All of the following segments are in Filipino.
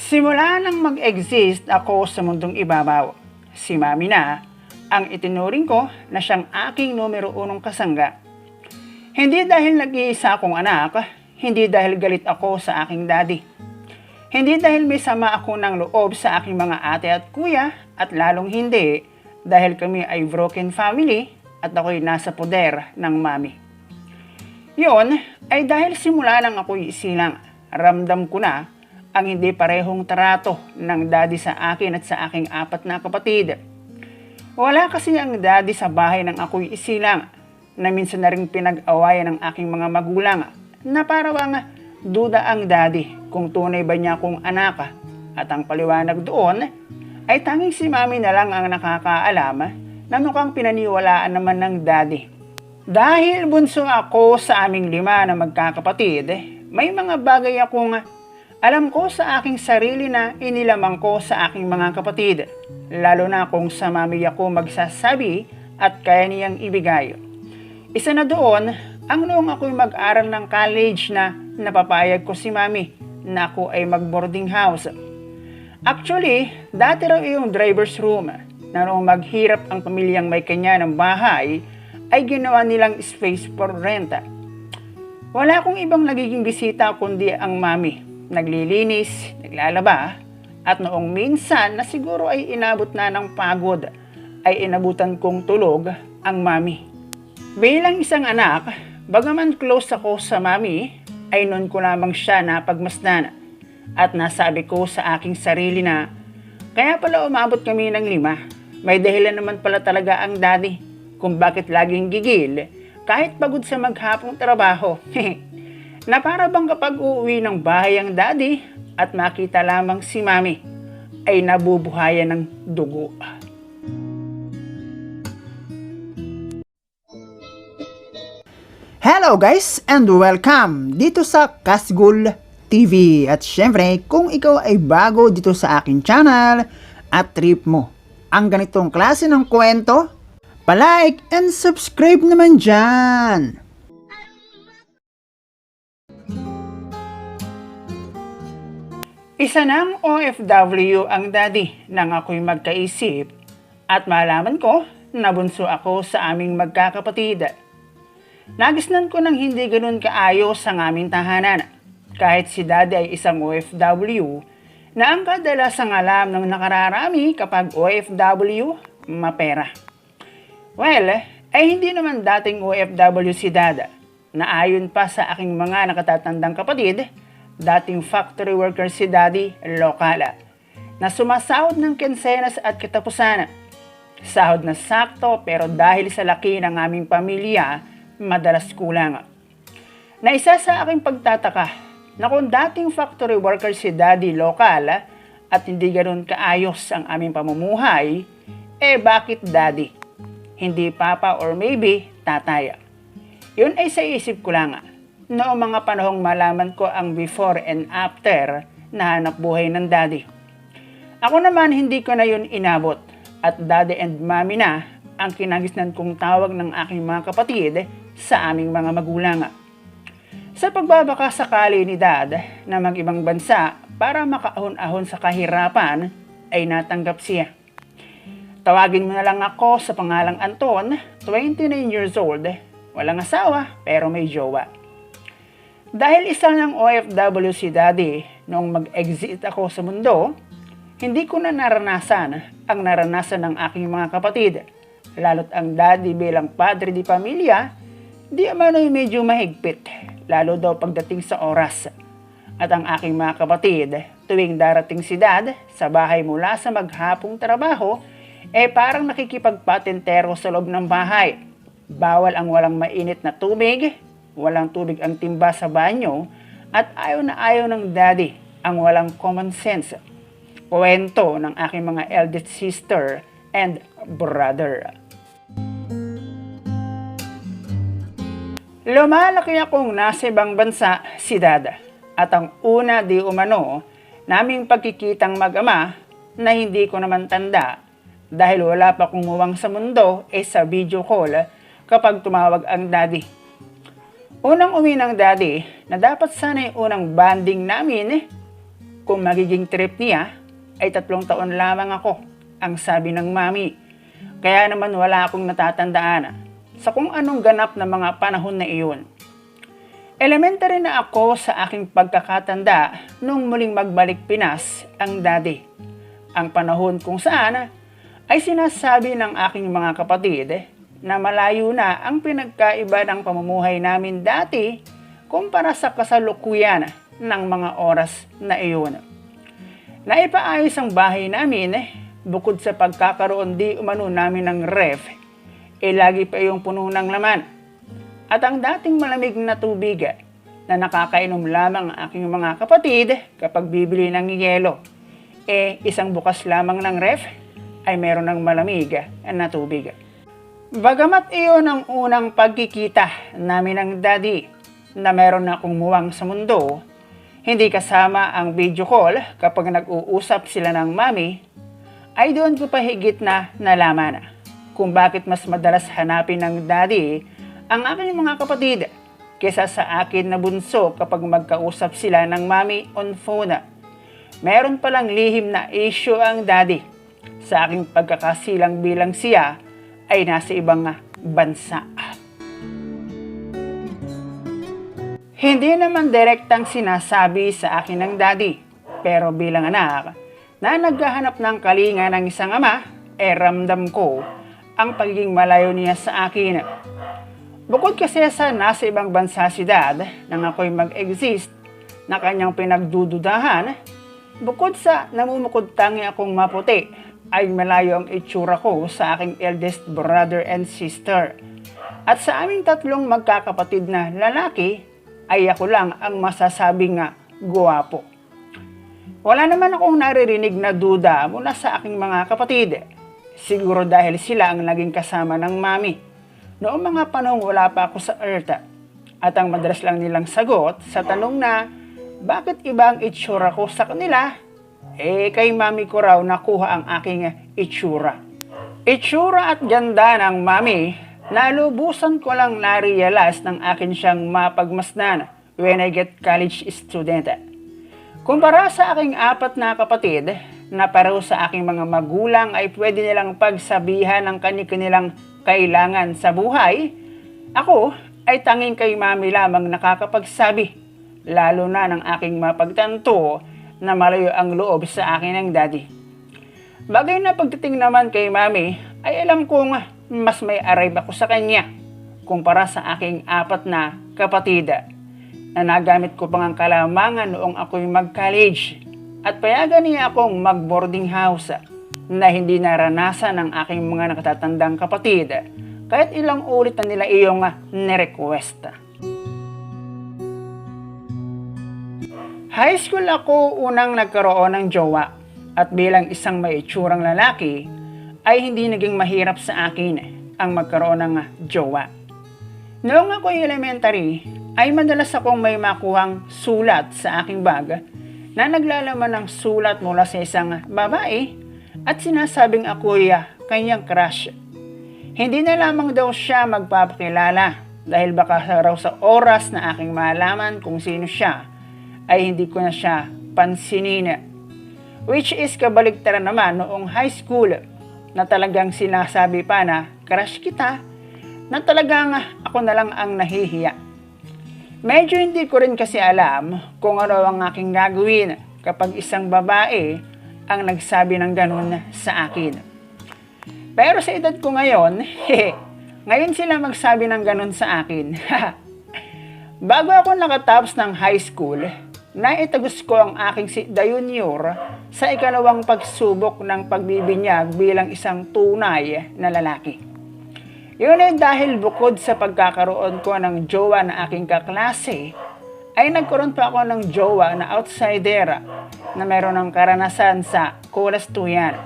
Simula nang mag-exist ako sa mundong ibabaw, si Mami na ang itinuring ko na siyang aking numero unong kasangga. Hindi dahil nag-iisa akong anak, hindi dahil galit ako sa aking daddy. Hindi dahil may sama ako ng loob sa aking mga ate at kuya, at lalong hindi dahil kami ay broken family at ako'y nasa poder ng mami. Yun ay dahil simula nang ako'y isilang, ramdam ko na ang hindi parehong trato ng daddy sa akin at sa aking apat na kapatid. Wala kasi ang daddy sa bahay ng ako'y isilang, na minsan na rin pinag-awayan ng aking mga magulang na parang duda ang daddy kung tunay ba niya akong anak, at ang paliwanag doon ay tanging si mami na lang ang nakakaalam na mukhang pinaniwalaan naman ng daddy. Dahil bunso ako sa aming 5 na magkakapatid, may mga bagay akong alam ko sa aking sarili na inilamang ko sa aking mga kapatid, lalo na kung sa mami ako magsasabi at kaya niyang ibigay. Isa na doon, ang noong ako'y mag-aral ng college na napapayag ko si mami na ako ay mag-boarding house. Actually, dati raw yung driver's room na noong maghirap ang pamilyang may kanya ng bahay ay ginawa nilang space for rent. Wala akong ibang nagiging bisita kundi ang mami. Naglilinis, naglalaba, at noong minsan na siguro ay inabot na ng pagod, ay inabutan kong tulog ang mami. Bilang isang anak, bagaman close ako sa mami, ay noon ko lamang siya napagmasdan at nasabi ko sa aking sarili na kaya pala umabot kami ng 5. May dahilan naman pala talaga ang daddy kung bakit laging gigil kahit pagod sa maghapong trabaho. Na para bang kapag uuwi ng bahay ang daddy at makita lamang si mami ay nabubuhayan ng dugo. Hello guys and welcome dito sa Kasgul TV. At syempre, kung ikaw ay bago dito sa akin channel at trip mo ang ganitong klase ng kwento, palike and subscribe naman dyan. Isa ng OFW ang daddy nang ako'y magkaisip at malaman ko na bunso ako sa aming magkakapatid. Nagisnan ko ng hindi ganun kaayos ang aming tahanan kahit si daddy ay isang OFW na ang kadalasang alam ng nakararami kapag OFW, mapera. Well, ay hindi naman dating OFW si dada na ayon pa sa aking mga nakatatandang kapatid, dating factory worker si daddy, lokal, na sumasahod ng kinsenas at katapusan. Sahod na sakto pero dahil sa laki ng aming pamilya, madalas kulang. Na isa sa aking pagtataka na kung dating factory worker si daddy, lokal, at hindi ganoon kaayos ang aming pamumuhay, bakit daddy? Hindi papa or maybe tatay. Yun ay sa isip ko lang. Noong mga panahong malaman ko ang before and after na hanap buhay ng daddy. Ako naman hindi ko na yun inabot at daddy and mommy na ang kinagisnan kong tawag ng aking mga kapatid sa aming mga magulang. Sa pagbabaka sakali ni dad na mag-ibang bansa para makaahon-ahon sa kahirapan ay natanggap siya. Tawagin mo na lang ako sa pangalang Anton, 29 years old, walang asawa pero may jowa. Dahil isa ng OFW si daddy noong mag-exit ako sa mundo, hindi ko na naranasan ang naranasan ng aking mga kapatid. Lalo't ang daddy bilang padre di pamilya, di amano'y medyo mahigpit, lalo daw pagdating sa oras. At ang aking mga kapatid, tuwing darating si dad sa bahay mula sa maghapong trabaho, parang nakikipagpatentero sa loob ng bahay. Bawal ang walang mainit na tubig, walang tubig ang timba sa banyo, at ayaw na ayaw ng daddy ang walang common sense. Kwento ng aking mga eldest sister and brother. Lumalaki akong nasa ibang bansa si dad at ang una di umano naming pagkikitang mag-ama na hindi ko naman tanda dahil wala pa akong muwang sa mundo sa video call kapag tumawag ang daddy. Unang uwi ng daddy na dapat sana yung unang banding namin kung magiging trip niya ay 3 taon lamang ako, ang sabi ng mami. Kaya naman wala akong natatandaan sa kung anong ganap na mga panahon na iyon. Elementary na ako sa aking pagkakatanda nung muling magbalik Pinas ang daddy. Ang panahon kung saan ay sinasabi ng aking mga kapatid na malayo na ang pinagkaiba ng pamumuhay namin dati kumpara sa kasalukuyan ng mga oras na iyon. Naipaayos ang bahay namin bukod sa pagkakaroon di umano namin ng ref, lagi pa yung puno ng laman. At ang dating malamig na tubig na nakakainom lamang ang aking mga kapatid kapag bibili ng yelo, isang bukas lamang ng ref ay meron ng malamig na tubig. Bagamat iyon ang unang pagkikita namin ng daddy na meron na akong muwang sa mundo, hindi kasama ang video call kapag nag-uusap sila ng mami, ay doon ko pa higit na nalaman kung bakit mas madalas hanapin ng daddy ang aking mga kapatid kesa sa akin na bunso kapag magkausap sila ng mami on phone. Meron palang lihim na issue ang daddy sa aking pagkakasilang bilang siya ay nasa ibang bansa. Hindi naman direktang sinasabi sa akin ng daddy, pero bilang anak na naghahanap ng kalinga ng isang ama, ramdam ko ang pagiging malayo niya sa akin. Bukod kasi sa nasa ibang bansa si dad nang ako'y mag-exist na kanyang pinagdududahan, bukod sa namumukod tangi akong maputi, ay malayo ang itsura ko sa aking eldest brother and sister. At sa aming 3 magkakapatid na lalaki, ay ako lang ang masasabing guwapo. Wala naman akong naririnig na duda mula sa aking mga kapatid. Siguro dahil sila ang naging kasama ng mami noong mga panahong wala pa ako sa Earth. At ang madalas lang nilang sagot sa tanong na bakit iba ang itsura ko sa kanila, kay mami ko raw nakuha ang aking itsura. Itsura at ganda ng mami, nalubusan ko lang na-realize ng akin siyang mapagmasdan when I get college student. Kumpara sa aking 4 na kapatid, na pareho sa aking mga magulang ay pwede nilang pagsabihan ng kanilang kailangan sa buhay, ako ay tanging kay mami lamang nakakapagsabi, lalo na ng aking mapagtanto na malayo ang loob sa akin ng daddy. Bagay na pagdating naman kay mami ay alam kong mas may arrive ako sa kanya kumpara sa aking 4 na kapatid na nagamit ko pang ang kalamangan noong ako'y mag-college at payagan niya akong mag-boarding house na hindi naranasan ng aking mga nakatatandang kapatid kahit ilang ulit na nila iyong nirequest. High school ako unang nagkaroon ng jowa at bilang isang may itsurang lalaki ay hindi naging mahirap sa akin ang magkaroon ng jowa. Noong ako elementary ay madalas akong may makuhang sulat sa aking bag na naglalaman ng sulat mula sa isang babae at sinasabing ako'y kanyang crush. Hindi na lamang daw siya magpapakilala dahil baka raw sa oras na aking malaman kung sino siya ay hindi ko na siya pansinin. Which is kabaligtaran naman noong high school na talagang sinasabi pa na crush kita, na talagang ako na lang ang nahihiya. Medyo hindi ko rin kasi alam kung ano ang aking gagawin kapag isang babae ang nagsabi ng ganun sa akin. Pero sa edad ko ngayon, ngayon sila magsabi ng ganun sa akin. Bago ako nakatapos ng high school, naitagos ko ang aking si Junior sa ikalawang pagsubok ng pagbibinyag bilang isang tunay na lalaki. Yun ay dahil bukod sa pagkakaroon ko ng jowa na aking kaklase, ay nagkaroon pa ako ng jowa na outsider na meron ng karanasan sa kulastuyan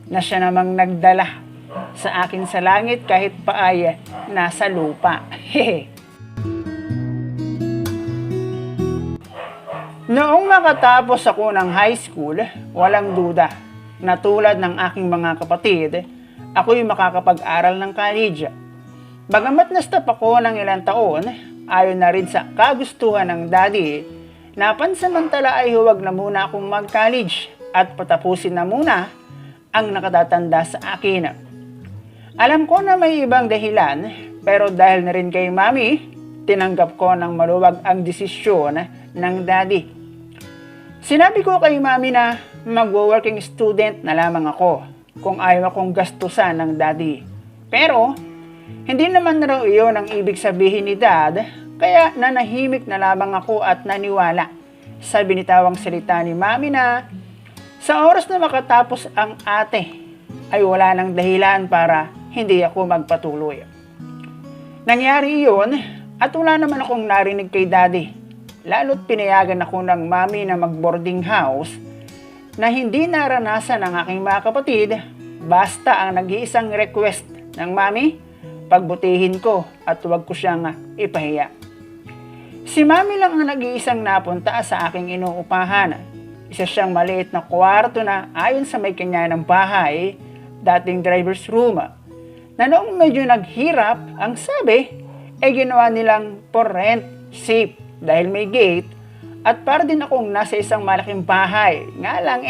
na siya namang nagdala sa akin sa langit kahit pa ay nasa lupa. Noong makatapos ako ng high school, walang duda na tulad ng aking mga kapatid, ako'y makakapag-aral ng college. Bagamat na-stop ako ng ilang taon, ayon na rin sa kagustuhan ng daddy napansamantala ay huwag na muna akong mag-college at patapusin na muna ang nakatatanda sa akin. Alam ko na may ibang dahilan, pero dahil na rin kay Mami, tinanggap ko ng maluwag ang desisyon ng Daddy. Sinabi ko kay Mami na magwo-working student na lamang ako kung ayaw akong gastusan ng Daddy. Pero, hindi naman raw iyon ang ibig sabihin ni Dad, kaya nanahimik na lamang ako at naniwala sa binitawang salita ni Mami na sa oras na makatapos ang ate ay wala nang dahilan para hindi ako magpatuloy. Nangyari iyon at wala naman akong narinig kay Daddy, lalo't pinayagan ako ng Mami na mag-boarding house na hindi naranasan ng aking mga kapatid basta ang nag-iisang request ng Mami, pagbutihin ko at huwag ko siyang ipahiya. Si Mami lang ang nag-iisang napunta sa aking inuupahan. Isa siyang maliit na kwarto na ayon sa may kanya ng bahay, dating driver's room, na noong medyo naghirap, ang sabi ay ginawa nilang for rent, safe dahil may gate, at para din akong nasa isang malaking bahay, nga lang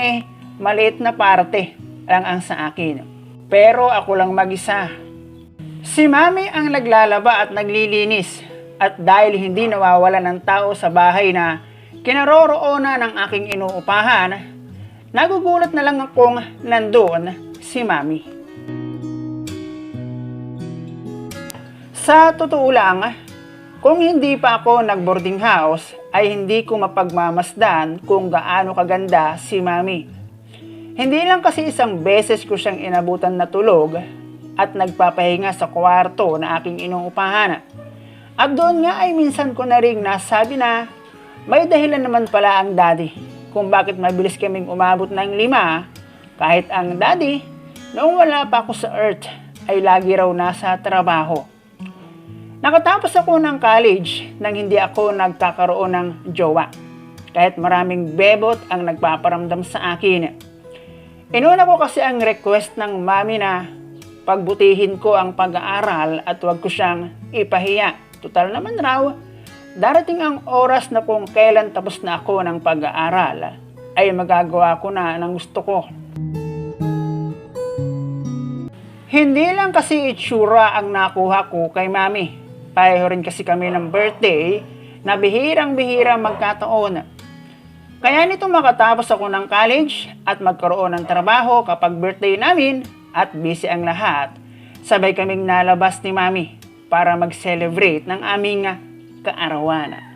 maliit na parte lang ang sa akin. Pero ako lang mag-isa. Si Mami ang naglalaba at naglilinis, at dahil hindi nawawalan ng tao sa bahay na kinaroroonan ng aking inuupahan, nagugulat na lang akong nandoon si Mami. Sa totoo lang, kung hindi pa ako nag-boarding house, ay hindi ko mapagmamasdan kung gaano kaganda si Mami. Hindi lang kasi isang beses ko siyang inabutan na tulog at nagpapahinga sa kwarto na aking inuupahan. At doon nga ay minsan ko na rin nasabi na may dahilan naman pala ang Daddy kung bakit mabilis kaming umabot ng 5, kahit ang Daddy, noong wala pa ako sa Earth, ay lagi raw nasa trabaho. Nakatapos ako ng college nang hindi ako nagkakaroon ng jowa, kahit maraming bebot ang nagpaparamdam sa akin. Inuna ko kasi ang request ng Mami na pagbutihin ko ang pag-aaral at huwag ko siyang ipahiya. Total naman raw, darating ang oras na kung kailan tapos na ako ng pag-aaral, ay magagawa ko na ng gusto ko. Hindi lang kasi itsura ang nakuha ko kay Mami. Pareho rin kasi kami ng birthday na bihirang-bihira magkataon. Kaya nito makatapos ako ng college at magkaroon ng trabaho kapag birthday namin at busy ang lahat, sabay kaming nalabas ni Mami para mag-celebrate ng aming kaarawan.